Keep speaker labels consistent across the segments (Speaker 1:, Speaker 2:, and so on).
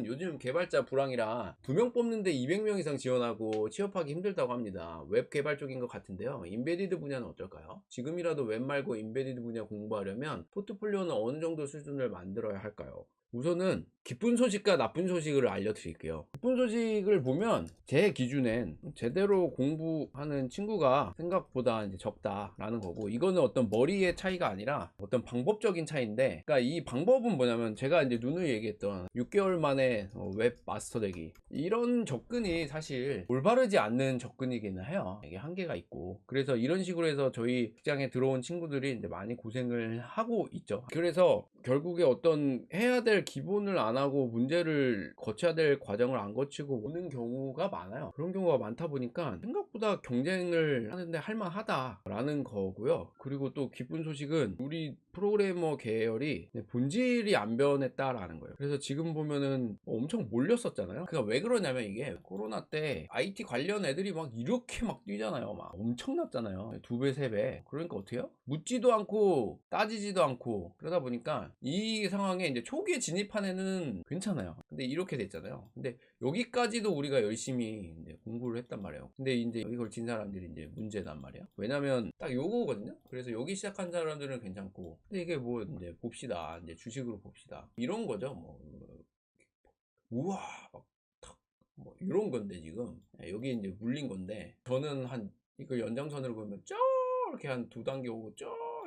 Speaker 1: 요즘 개발자 불황이라 2명 뽑는데 200명 이상 지원하고 취업하기 힘들다고 합니다. 웹 개발 쪽인 것 같은데요. 인베디드 분야는 어떨까요? 지금이라도 웹 말고 인베디드 분야 공부하려면 포트폴리오는 어느 정도 수준을 만들어야 할까요? 우선은 기쁜 소식과 나쁜 소식을 알려드릴게요. 기쁜 소식을 보면 제 기준엔 제대로 공부하는 친구가 생각보다 이제 적다라는 거고, 이거는 어떤 머리의 차이가 아니라 어떤 방법적인 차이인데, 그러니까 이 방법은 뭐냐면 제가 이제 누누이 얘기했던 6개월 만에 웹 마스터 되기, 이런 접근이 사실 올바르지 않는 접근이기는 해요. 이게 한계가 있고, 그래서 이런 식으로 해서 저희 직장에 들어온 친구들이 이제 많이 고생을 하고 있죠. 그래서 결국에 어떤 해야 될 기본을 안 하고 문제를 거쳐야 될 과정을 안 거치고 오는 경우가 많아요. 그런 경우가 많다 보니까 생각보다 경쟁을 하는데 할만하다라는 거고요. 그리고 또 기쁜 소식은 우리 프로그래머 계열이 본질이 안 변했다라는 거예요. 그래서 지금 보면은 엄청 몰렸었잖아요. 그러니까 왜 그러냐면, 이게 코로나 때 IT 관련 애들이 막 이렇게 막 뛰잖아요. 막 엄청났잖아요. 2배, 3배. 그러니까 어떻게 해요? 묻지도 않고 따지지도 않고, 그러다 보니까 이 상황에 이제 초기에 진입한 애는 괜찮아요. 근데 이렇게 됐잖아요. 근데 여기까지도 우리가 열심히 이제 공부를 했단 말이에요. 근데 이제 여기 걸친 사람들이 이제 문제단 말이에요. 왜냐면 딱 요거거든요. 그래서 여기 시작한 사람들은 괜찮고, 근데 이게 뭐 이제 봅시다, 이제 주식으로 봅시다, 이런 거죠. 뭐 우와 막 탁, 뭐 이런 건데, 지금 여기 이제 물린 건데, 저는 한 이거 연장선으로 보면 이렇게 한 2단계 오고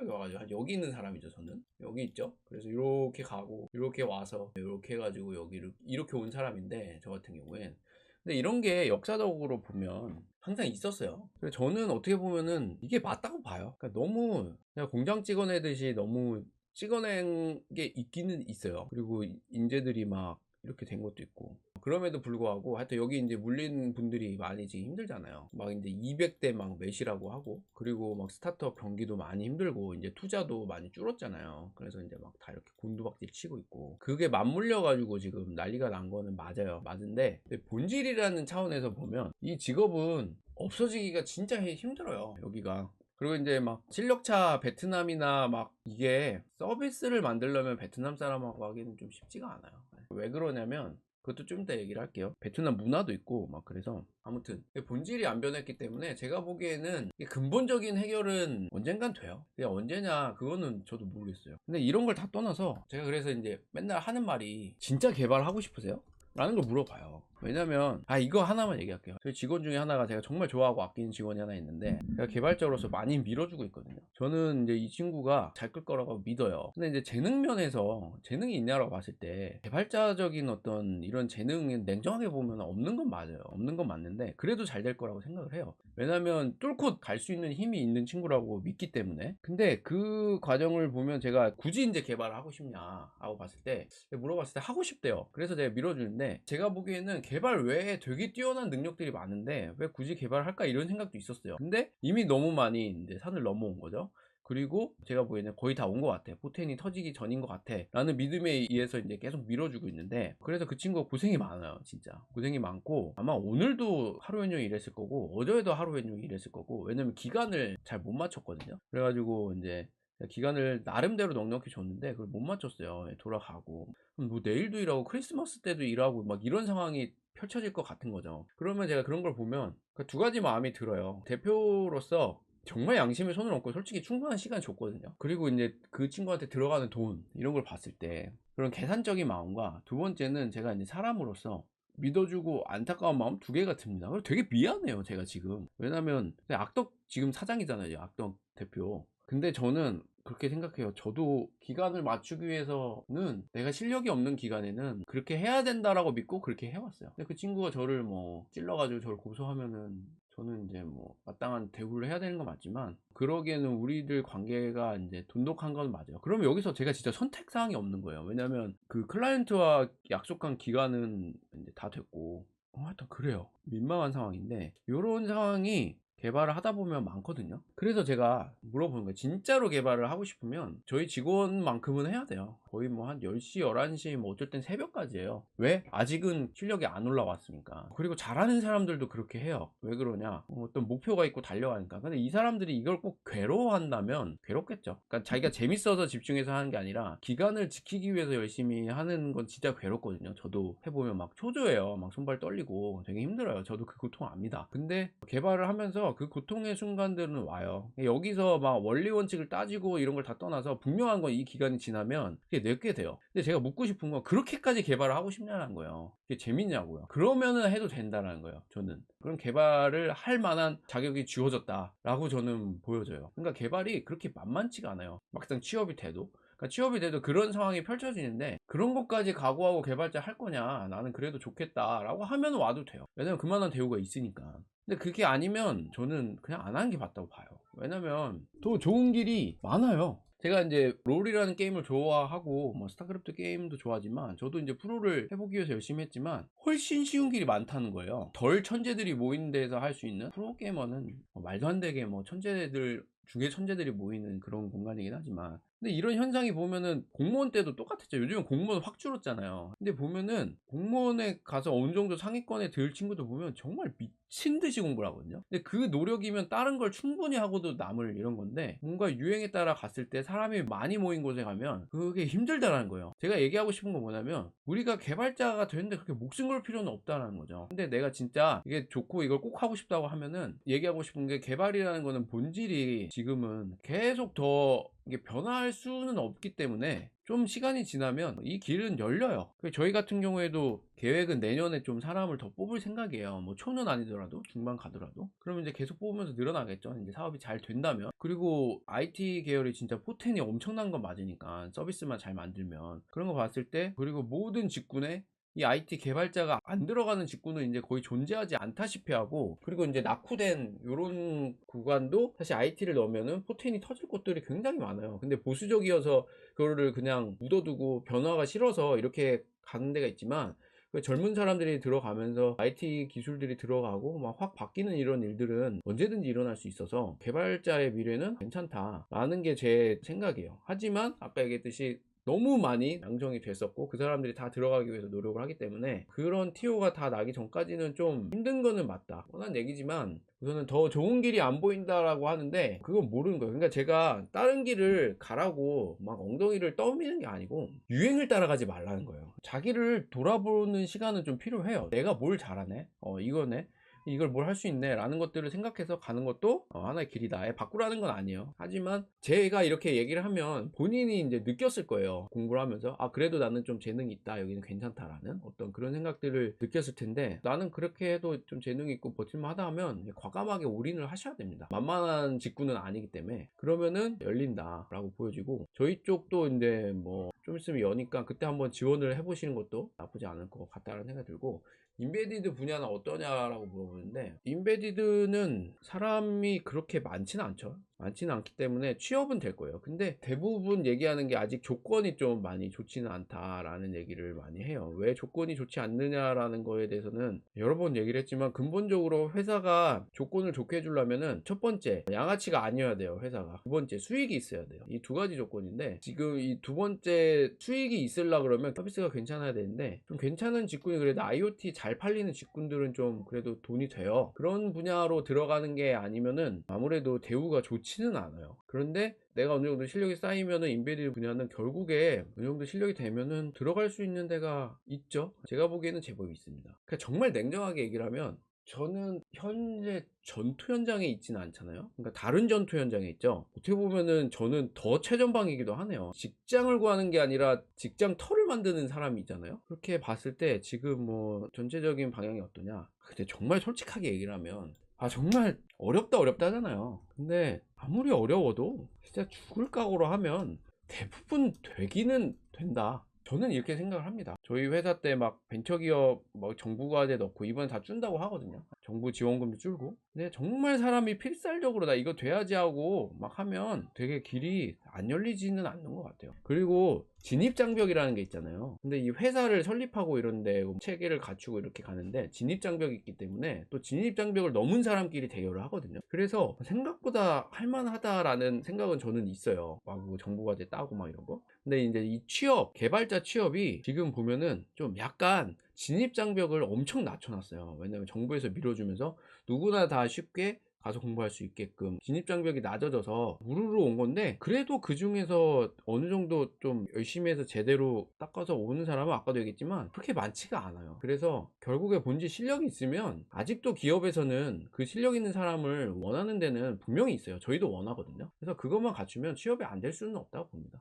Speaker 1: 와가지고 한 여기 있는 사람이죠. 저는 여기 있죠. 그래서 이렇게 가고 이렇게 와서 이렇게 해가지고 여기를 이렇게 온 사람인데, 저 같은 경우엔. 근데 이런 게 역사적으로 보면 항상 있었어요. 그래서 저는 어떻게 보면은 이게 맞다고 봐요. 그러니까 너무 그냥 공장 찍어내듯이 너무 찍어낸 게 있기는 있어요. 그리고 인재들이 막 이렇게 된 것도 있고, 그럼에도 불구하고 하여튼 여기 이제 물린 분들이 많이 지금 힘들잖아요. 막 이제 200대 막 매시라고 하고, 그리고 막 스타트업 경기도 많이 힘들고, 이제 투자도 많이 줄었잖아요. 그래서 이제 막 다 이렇게 곤두박질 치고 있고, 그게 맞물려 가지고 지금 난리가 난 거는 맞아요. 맞은데, 근데 본질이라는 차원에서 보면 이 직업은 없어지기가 진짜 힘들어요, 여기가. 그리고 이제 막 실력차 베트남이나 막 이게 서비스를 만들려면 베트남 사람하고 하기는 좀 쉽지가 않아요. 왜 그러냐면, 그것도 좀 이따 얘기를 할게요. 베트남 문화도 있고 막, 그래서 아무튼 본질이 안 변했기 때문에 제가 보기에는 근본적인 해결은 언젠간 돼요. 그냥 언제냐 그거는 저도 모르겠어요. 근데 이런 걸 다 떠나서 제가 그래서 이제 맨날 하는 말이, 진짜 개발하고 싶으세요? 라는 걸 물어봐요. 왜냐면 이거 하나만 얘기할게요. 저희 직원 중에 하나가, 제가 정말 좋아하고 아끼는 직원이 하나 있는데, 제가 개발자로서 많이 밀어주고 있거든요. 저는 이제 이 친구가 잘 끌 거라고 믿어요. 근데 이제 재능 면에서 재능이 있냐라고 봤을 때, 개발자적인 어떤 이런 재능은 냉정하게 보면 없는 건 맞아요. 없는 건 맞는데, 그래도 잘 될 거라고 생각을 해요. 왜냐면 뚫고 갈 수 있는 힘이 있는 친구라고 믿기 때문에. 근데 그 과정을 보면, 제가 굳이 이제 개발을 하고 싶냐 하고 봤을 때, 물어봤을 때 하고 싶대요. 그래서 제가 밀어주는데, 제가 보기에는 개발 외에 되게 뛰어난 능력들이 많은데 왜 굳이 개발할까, 이런 생각도 있었어요. 근데 이미 너무 많이 이제 산을 넘어온 거죠. 그리고 제가 보기에는 거의 다 온 것 같아. 포텐이 터지기 전인 것 같아 라는 믿음에 의해서 이제 계속 밀어주고 있는데, 그래서 그 친구가 고생이 많아요. 진짜 고생이 많고, 아마 오늘도 하루 종일 일했을 거고 어제도 하루 종일 일했을 거고, 왜냐면 기간을 잘 못 맞췄거든요. 그래가지고 이제 기간을 나름대로 넉넉히 줬는데 그걸 못 맞췄어요. 돌아가고, 뭐 내일도 일하고 크리스마스 때도 일하고 막 이런 상황이 펼쳐질 것 같은 거죠. 그러면 제가 그런 걸 보면 두 가지 마음이 들어요. 대표로서 정말 양심에 손을 얹고 솔직히 충분한 시간 줬거든요. 그리고 이제 그 친구한테 들어가는 돈 이런 걸 봤을 때 그런 계산적인 마음과, 두 번째는 제가 이제 사람으로서 믿어주고 안타까운 마음, 두 개가 듭니다. 되게 미안해요, 제가 지금. 왜냐면 악덕 지금 사장이잖아요, 악덕 대표. 근데 저는 그렇게 생각해요. 저도 기간을 맞추기 위해서는 내가 실력이 없는 기간에는 그렇게 해야 된다라고 믿고 그렇게 해왔어요. 근데 그 친구가 저를 뭐 찔러가지고 저를 고소하면은, 저는 이제 뭐 마땅한 대우를 해야 되는 건 맞지만, 그러기에는 우리들 관계가 이제 돈독한 건 맞아요. 그러면 여기서 제가 진짜 선택 사항이 없는 거예요. 왜냐면 그 클라이언트와 약속한 기간은 이제 다 됐고, 하여튼 그래요. 민망한 상황인데, 이런 상황이 개발을 하다 보면 많거든요. 그래서 제가 물어보는 거예요. 진짜로 개발을 하고 싶으면 저희 직원만큼은 해야 돼요. 거의 뭐 한 10시, 11시, 뭐 어쩔 땐 새벽까지 해요. 왜? 아직은 실력이 안 올라왔으니까. 그리고 잘하는 사람들도 그렇게 해요. 왜 그러냐? 어떤 목표가 있고 달려가니까. 근데 이 사람들이 이걸 꼭 괴로워한다면 괴롭겠죠. 그러니까 자기가 재밌어서 집중해서 하는 게 아니라 기간을 지키기 위해서 열심히 하는 건 진짜 괴롭거든요. 저도 해보면 막 초조해요. 막 손발 떨리고 되게 힘들어요. 저도 그 고통 압니다. 근데 개발을 하면서 그 고통의 순간들은 와요. 여기서 막 원리 원칙을 따지고 이런 걸 다 떠나서 분명한 건 이 기간이 지나면 그게 내게 돼요. 근데 제가 묻고 싶은 건 그렇게까지 개발을 하고 싶냐는 거예요. 그게 재밌냐고요. 그러면은 해도 된다는 거예요. 저는 그런 개발을 할 만한 자격이 주어졌다라고 저는 보여져요. 그러니까 개발이 그렇게 만만치가 않아요. 막상 취업이 돼도. 그러니까 취업이 돼도 그런 상황이 펼쳐지는데 그런 것까지 각오하고 개발자 할 거냐, 나는 그래도 좋겠다라고 하면 와도 돼요. 왜냐면 그만한 대우가 있으니까. 근데 그게 아니면 저는 그냥 안 하는 게 맞다고 봐요. 왜냐면 더 좋은 길이 많아요. 제가 이제 롤이라는 게임을 좋아하고 뭐 스타크래프트 게임도 좋아하지만 저도 이제 프로를 해보기 위해서 열심히 했지만 훨씬 쉬운 길이 많다는 거예요. 덜 천재들이 모이는 데서 할 수 있는 프로게이머는 말도 안 되게 뭐 천재들 중에 천재들이 모이는 그런 공간이긴 하지만, 근데 이런 현상이 보면은 공무원 때도 똑같았죠. 요즘은 공무원 확 줄었잖아요. 근데 보면은 공무원에 가서 어느 정도 상위권에 들 친구들 보면 정말 미친 듯이 공부를 하거든요. 근데 그 노력이면 다른 걸 충분히 하고도 남을 이런 건데, 뭔가 유행에 따라 갔을 때 사람이 많이 모인 곳에 가면 그게 힘들다라는 거예요. 제가 얘기하고 싶은 건 뭐냐면 우리가 개발자가 되는데 그렇게 목숨 걸 필요는 없다는 거죠. 근데 내가 진짜 이게 좋고 이걸 꼭 하고 싶다고 하면은, 얘기하고 싶은 게 개발이라는 거는 본질이 지금은 계속 더 이게 변화할 수는 없기 때문에 좀 시간이 지나면 이 길은 열려요. 저희 같은 경우에도 계획은 내년에 좀 사람을 더 뽑을 생각이에요. 뭐 초는 아니더라도 중반 가더라도. 그러면 이제 계속 뽑으면서 늘어나겠죠. 이제 사업이 잘 된다면. 그리고 IT 계열이 진짜 포텐이 엄청난 건 맞으니까, 서비스만 잘 만들면. 그런 거 봤을 때, 그리고 모든 직군에 이 IT 개발자가 안 들어가는 직군은 이제 거의 존재하지 않다시피 하고, 그리고 이제 낙후된 요런 구간도 사실 IT를 넣으면은 포텐이 터질 곳들이 굉장히 많아요. 근데 보수적이어서 그거를 그냥 묻어두고 변화가 싫어서 이렇게 가는 데가 있지만, 그 젊은 사람들이 들어가면서 IT 기술들이 들어가고 막 확 바뀌는 이런 일들은 언제든지 일어날 수 있어서 개발자의 미래는 괜찮다라는 게 제 생각이에요. 하지만 아까 얘기했듯이 너무 많이 양성이 됐었고 그 사람들이 다 들어가기 위해서 노력을 하기 때문에 그런 TO가 다 나기 전까지는 좀 힘든 거는 맞다, 뻔한 얘기지만 우선은 더 좋은 길이 안 보인다라고 하는데 그건 모르는 거예요. 그러니까 제가 다른 길을 가라고 막 엉덩이를 떠미는 게 아니고 유행을 따라가지 말라는 거예요. 자기를 돌아보는 시간은 좀 필요해요. 내가 뭘 잘하네, 이거네, 이걸 뭘 할 수 있네 라는 것들을 생각해서 가는 것도 하나의 길이다. 바꾸라는 건 아니에요. 하지만 제가 이렇게 얘기를 하면 본인이 이제 느꼈을 거예요. 공부를 하면서 그래도 나는 좀 재능이 있다, 여기는 괜찮다라는 어떤 그런 생각들을 느꼈을 텐데, 나는 그렇게 해도 좀 재능이 있고 버틸만 하다 하면 과감하게 올인을 하셔야 됩니다. 만만한 직군은 아니기 때문에. 그러면은 열린다 라고 보여지고, 저희 쪽도 이제 뭐 좀 있으면 여니까 그때 한번 지원을 해보시는 것도 나쁘지 않을 것 같다는 생각이 들고, 인베디드 분야는 어떠냐라고 물어보는데, 인베디드는 사람이 그렇게 많지는 않죠. 많지는 않기 때문에 취업은 될 거예요. 근데 대부분 얘기하는 게 아직 조건이 좀 많이 좋지는 않다라는 얘기를 많이 해요. 왜 조건이 좋지 않느냐라는 거에 대해서는 여러 번 얘기를 했지만, 근본적으로 회사가 조건을 좋게 해주려면은 첫 번째 양아치가 아니어야 돼요. 회사가. 두 번째 수익이 있어야 돼요. 이 두 가지 조건인데, 지금 이 두 번째 수익이 있으려 그러면 서비스가 괜찮아야 되는데, 좀 괜찮은 직군이 그래도 IoT 잘 팔리는 직군들은 좀 그래도 돈이 돼요. 그런 분야로 들어가는 게 아니면은 아무래도 대우가 좋지는 않아요. 그런데 내가 어느 정도 실력이 쌓이면은 인베디드 분야는 결국에 어느 정도 실력이 되면은 들어갈 수 있는 데가 있죠. 제가 보기에는 제법 있습니다. 그러니까 정말 냉정하게 얘기를 하면, 저는 현재 전투 현장에 있지는 않잖아요. 그러니까 다른 전투 현장에 있죠. 어떻게 보면은 저는 더 최전방이기도 하네요. 직장을 구하는 게 아니라 직장 터를 만드는 사람이 있잖아요. 그렇게 봤을 때 지금 뭐 전체적인 방향이 어떠냐. 근데 정말 솔직하게 얘기를 하면 정말 어렵다 하잖아요. 근데 아무리 어려워도 진짜 죽을 각오로 하면 대부분 되기는 된다. 저는 이렇게 생각을 합니다. 저희 회사 때 막 벤처기업 뭐 정부과제 넣고 이번에 다 준다고 하거든요. 정부 지원금도 줄고. 근데 정말 사람이 필살적으로 나 이거 돼야지 하고 막 하면 되게 길이 안 열리지는 않는 것 같아요. 그리고 진입장벽이라는 게 있잖아요. 근데 이 회사를 설립하고 이런데 체계를 갖추고 이렇게 가는데 진입장벽이 있기 때문에 또 진입장벽을 넘은 사람끼리 대결을 하거든요. 그래서 생각보다 할만하다라는 생각은 저는 있어요. 막 뭐 정보과제 따고 막 이런 거. 근데 이제 이 취업, 개발자 취업이 지금 보면은 좀 약간 진입장벽을 엄청 낮춰놨어요. 왜냐면 정부에서 밀어주면서 누구나 다 쉽게 가서 공부할 수 있게끔 진입장벽이 낮아져서 우르르 온 건데, 그래도 그 중에서 어느 정도 좀 열심히 해서 제대로 닦아서 오는 사람은 아까도 얘기했지만 그렇게 많지가 않아요. 그래서 결국에 본질 실력이 있으면 아직도 기업에서는 그 실력 있는 사람을 원하는 데는 분명히 있어요. 저희도 원하거든요. 그래서 그것만 갖추면 취업이 안 될 수는 없다고 봅니다.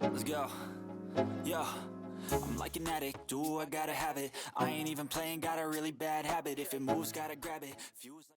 Speaker 2: Let's go. Yo, I'm like an addict. Do I gotta have it? I ain't even playing. Got a really bad habit. If it moves, gotta grab it. Fuse.